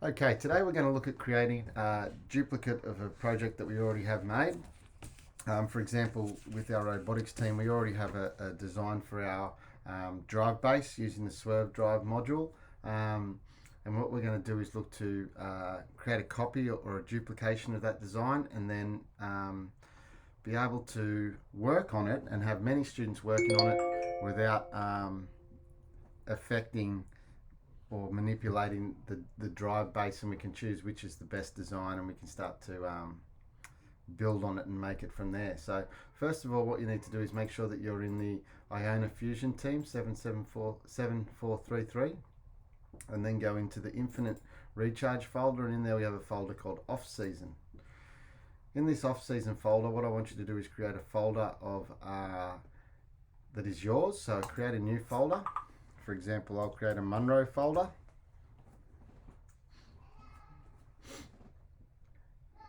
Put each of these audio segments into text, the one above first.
Okay, today we're going to look at creating a duplicate of a project that we already have made. For example, with our robotics team, we already have a design for our drive base using the Swerve Drive module. And what we're going to do is look to create a copy or a duplication of that design, and then be able to work on it and have many students working on it without affecting or manipulating the drive base, and we can choose which is the best design, and we can start to build on it and make it from there. So first of all, what you need to do is make sure that you're in the Iona Fusion team 77433, and then go into the Infinite Recharge folder, and in there we have a folder called Off Season. In this off season folder, what I want you to do is create a folder of that is yours. So create a new folder. For example, I'll create a Munro folder,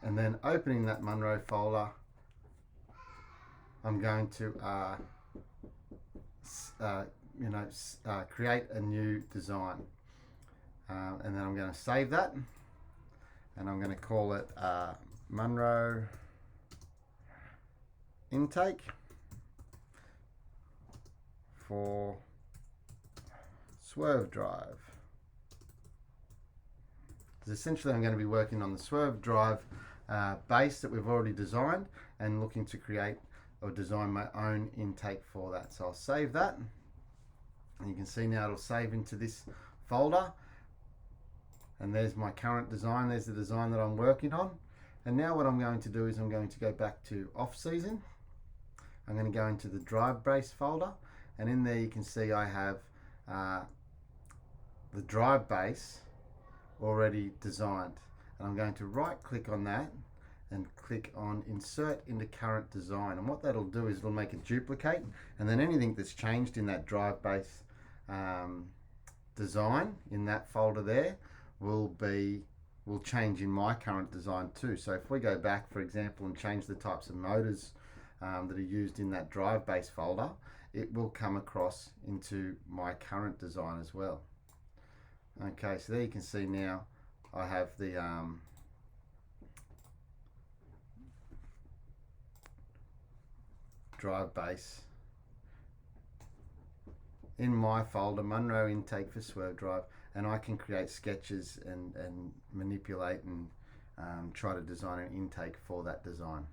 and then opening that Munro folder, I'm going to create a new design, and then I'm going to save that, and I'm going to call it Munro Intake for Swerve Drive. Because essentially I'm going to be working on the Swerve Drive base that we've already designed, and looking to create or design my own intake for that. So I'll save that, and you can see now it'll save into this folder, and there's my current design. There's the design that I'm working on. And now what I'm going to do is I'm going to go back to off season. I'm going to go into the drive base folder, and in there you can see I have the drive base already designed, and I'm going to right click on that and click on insert into current design, and what that'll do is it'll make a duplicate, and then anything that's changed in that drive base design in that folder there will change in my current design too. So if we go back, for example, and change the types of motors that are used in that drive base folder, it will come across into my current design as well. Okay, so there you can see now I have the drive base in my folder, Munro Intake for Swerve Drive, and I can create sketches and manipulate and try to design an intake for that design.